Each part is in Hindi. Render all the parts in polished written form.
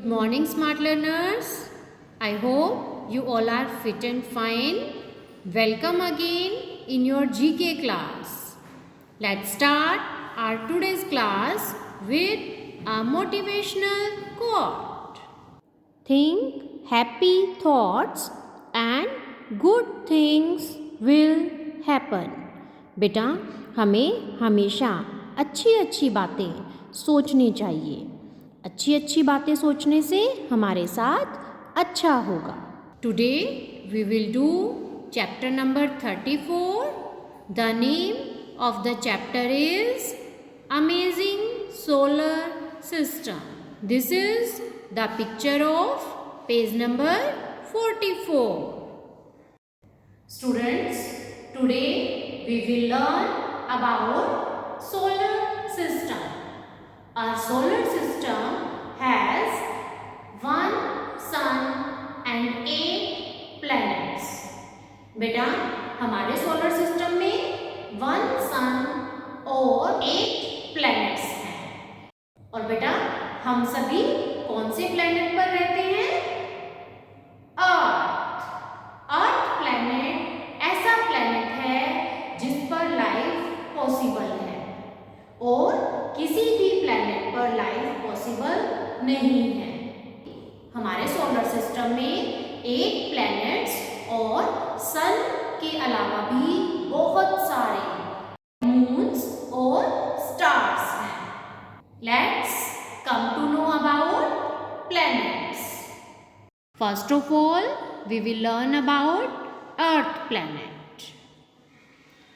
Good morning, smart learners. I hope you all are fit and fine. Welcome again in your GK class. Let's start our today's class with a motivational quote. Think happy thoughts and good things will happen. बेटा हमें हमेशा अच्छी अच्छी बातें सोचनी चाहिए. अच्छी अच्छी बातें सोचने से हमारे साथ अच्छा होगा. Today we will do chapter number 34. The name of the chapter is amazing solar system. This is the picture of page number 44. Students, today we will learn about solar system. Our solar system has one sun and 8 planets. बेटा हमारे सोलर सिस्टम में 1 सन और 8 प्लैनेट्स हैं. और बेटा हम सभी कौन से प्लैनेट पर रहते हैं? अर्थ. अर्थ प्लैनेट ऐसा प्लैनेट है जिस पर लाइफ पॉसिबल है और किसी भी प्लैनेट पर लाइफ पॉसिबल नहीं है. हमारे सोलर सिस्टम में 8 प्लैनेट्स और सन के अलावा भी बहुत सारे मून्स और स्टार्स हैं. Let's come to know about planets. First of all we will learn about Earth planet.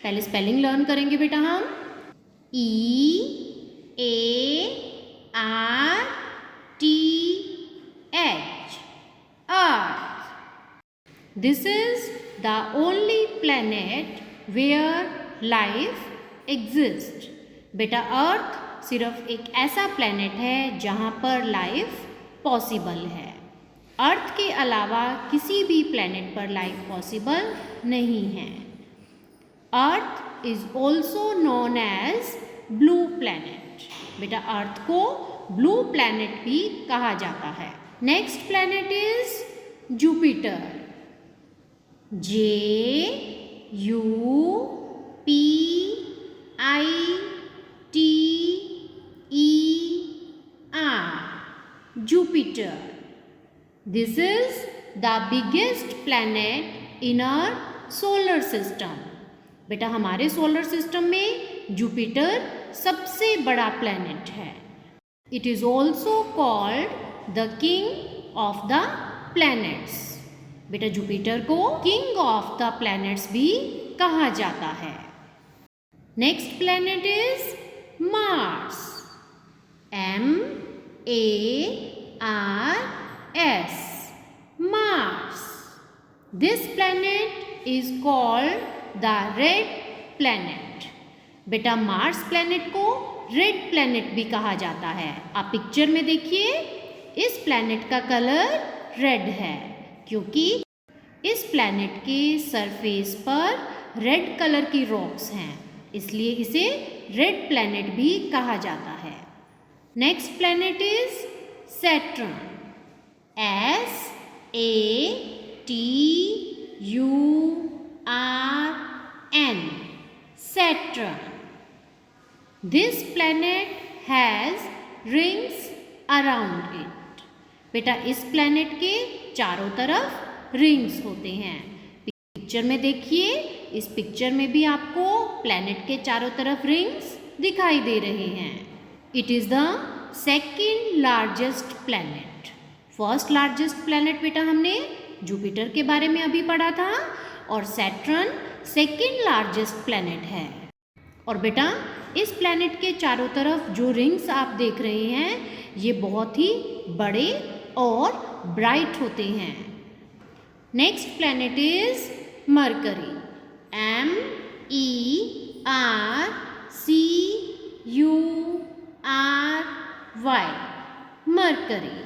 पहले स्पेलिंग लर्न करेंगे बेटा हम. EARTH, Earth. This is the only planet where life exists. बेटा अर्थ सिर्फ एक ऐसा प्लैनेट है जहाँ पर लाइफ पॉसिबल है. अर्थ के अलावा किसी भी प्लैनेट पर लाइफ पॉसिबल नहीं है. Earth is also known as blue planet. बेटा अर्थ को ब्लू प्लैनेट भी कहा जाता है. Next planet is Jupiter. JUPITER. Jupiter. This is the biggest planet in our solar system. बेटा हमारे सोलर सिस्टम में जुपिटर सबसे बड़ा प्लैनेट है. It is also called the king of the planets. बेटा जुपिटर को किंग ऑफ द प्लैनेट्स भी कहा जाता है. Next planet is Mars. MARS. Mars. This planet is called the red planet. बेटा मार्स प्लैनेट को रेड प्लैनेट भी कहा जाता है. आप पिक्चर में देखिए, इस प्लैनेट का कलर रेड है क्योंकि इस प्लैनेट के सरफेस पर रेड कलर की रॉक्स हैं, इसलिए इसे रेड प्लैनेट भी कहा जाता है. Next planet is Saturn. SATURN. Saturn. This planet has rings around it. बेटा इस प्लैनेट के चारों तरफ रिंग्स होते हैं. पिक्चर में देखिए, इस पिक्चर में भी आपको प्लैनेट के चारों तरफ रिंग्स दिखाई दे रहे हैं. It is the second largest planet. First largest planet बेटा हमने जुपिटर के बारे में अभी पढ़ा था और सैटर्न सेकेंड लार्जेस्ट प्लैनेट है. और बेटा इस प्लैनेट के चारों तरफ जो रिंग्स आप देख रहे हैं ये बहुत ही बड़े और ब्राइट होते हैं. Next planet is mercury. MERCURY. Mercury.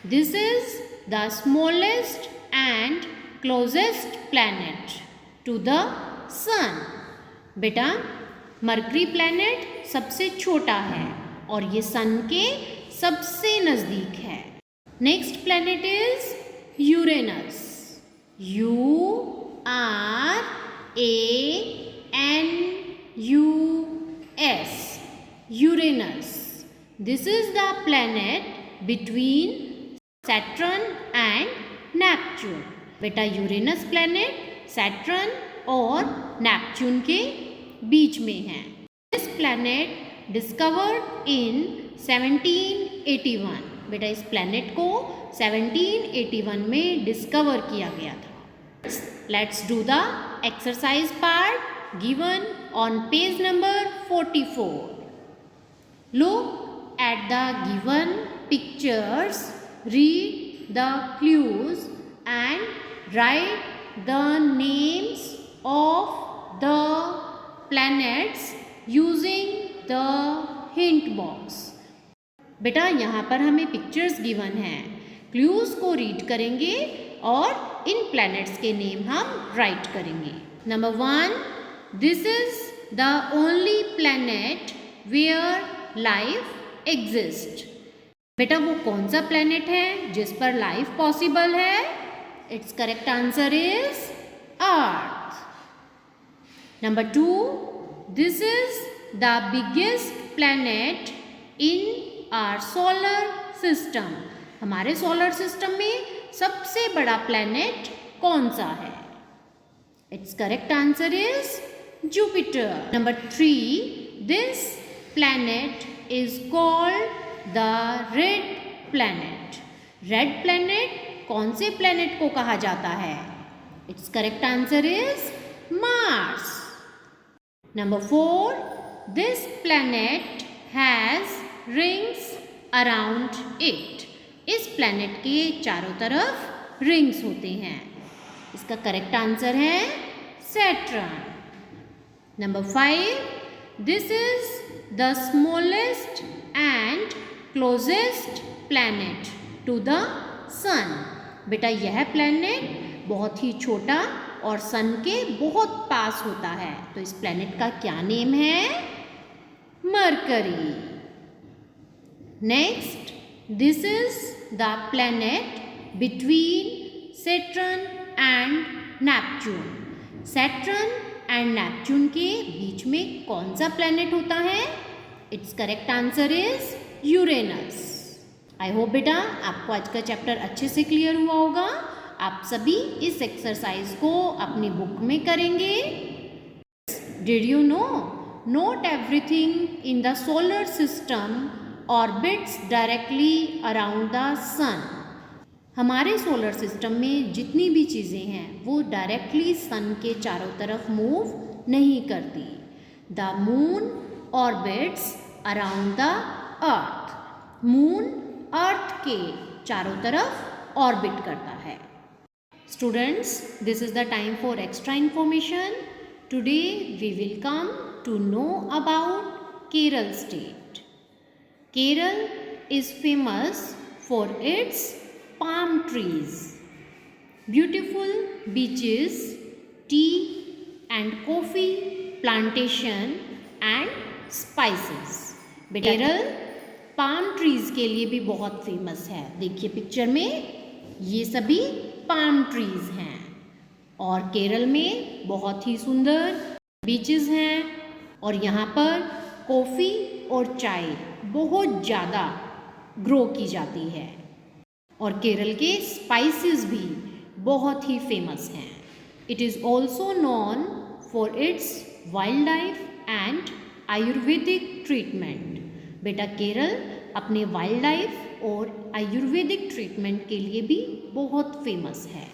This is the smallest and closest planet to the sun. बेटा मरकरी प्लैनेट सबसे छोटा है और ये सन के सबसे नज़दीक है. Next planet is Uranus. U-R-A-N-U-S. Uranus. This is the planet between Saturn and Neptune. बेटा यूरेनस प्लैनेट सैटर्न और नेपच्यून के बीच में है. This planet discovered in 1781. बेटा इस प्लैनेट को 1781 में डिस्कवर किया गया था. Let's do the exercise part given on page number 44. Look at the given pictures, read the clues and write the names of the planets using the hint box. बेटा यहाँ पर हमें पिक्चर्स गिवन हैं. क्लूज को रीड करेंगे और इन प्लैनेट्स के नेम हम राइट करेंगे. Number 1, this is the only planet where life exist. बेटा वो कौन सा प्लैनेट है जिस पर लाइफ पॉसिबल है? Its correct answer is Earth. Number 2, this is the biggest planet in our solar system. हमारे सोलर सिस्टम में सबसे बड़ा प्लैनेट कौन सा है? Its correct answer is Jupiter. Number 3, this planet is called the red planet. Red planet कौन से प्लैनेट को कहा जाता है? Its correct answer is Mars. Number 4, this planet has rings around it. इस प्लैनेट के चारों तरफ रिंग्स होते हैं. इसका करेक्ट आंसर है Saturn. Number 5, this is the smallest and closest planet to the sun. बेटा यह प्लैनेट बहुत ही छोटा और सन के बहुत पास होता है. तो इस प्लैनेट का क्या नेम है? Mercury. Next, this is the planet between Saturn and Neptune. Saturn and Neptune के बीच में कौन सा प्लैनेट होता है? Its correct answer is Uranus. I hope बेटा आपको आज का चैप्टर अच्छे से क्लियर हुआ होगा. आप सभी इस एक्सरसाइज को अपनी बुक में करेंगे. Did you know not everything in the solar system orbits directly around the sun. हमारे सोलर सिस्टम में जितनी भी चीज़ें हैं वो डायरेक्टली सन के चारों तरफ मूव नहीं करती. The moon orbits around the Earth. Moon Earth के चारों तरफ ऑर्बिट करता है. Students, this is the time for extra information. Today we will come to know about Kerala state. Kerala is famous for its palm trees, beautiful beaches, tea and coffee plantation and spices. Kerala palm trees के लिए भी बहुत फेमस है. देखिए पिक्चर में ये सभी पाम ट्रीज हैं और केरल में बहुत ही सुंदर बीचेस हैं और यहाँ पर कॉफ़ी और चाय बहुत ज़्यादा ग्रो की जाती है. और केरल के स्पाइसेस भी बहुत ही फेमस हैं. It is also non for its wild life and Ayurvedic treatment. बेटा केरल अपने वाइल्ड लाइफ और आयुर्वेदिक ट्रीटमेंट के लिए भी बहुत फेमस है.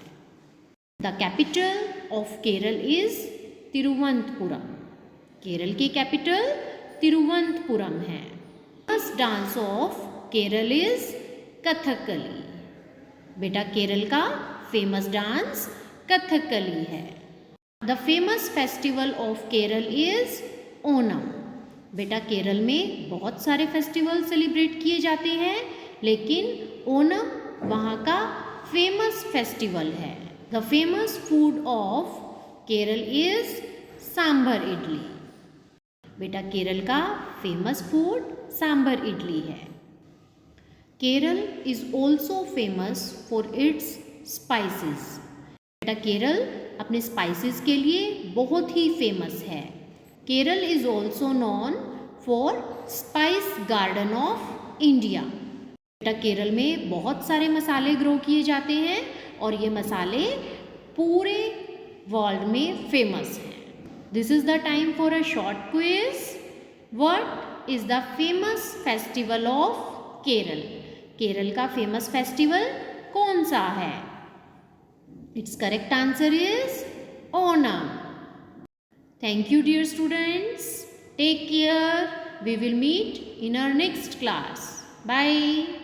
The capital of Kerala is Thiruvananthapuram. Kerala की कैपिटल तिरुवनंतपुरम है. First dance of Kerala is Kathakali. बेटा केरल का फेमस डांस कथकली है. The famous festival of Kerala is Onam. बेटा केरल में बहुत सारे फेस्टिवल सेलिब्रेट किए जाते हैं लेकिन ओणम वहाँ का फेमस फेस्टिवल है. The famous food of Kerala is sambar idli. बेटा केरल का फेमस फूड सांभर इडली है. Kerala is also famous for it's spices. बेटा केरल अपने स्पाइसेस के लिए बहुत ही फेमस है। Kerala is also non for spice garden of India. बेटा केरल में बहुत सारे मसाले ग्रो किए जाते हैं और ये मसाले पूरे वर्ल्ड में फेमस हैं। This is the time for a short quiz. What is the famous festival of Kerala? Kerala का फेमस फेस्टिवल कौन सा है? Its correct answer is Onam. Thank you dear students. Take care. We will meet in our next class. Bye.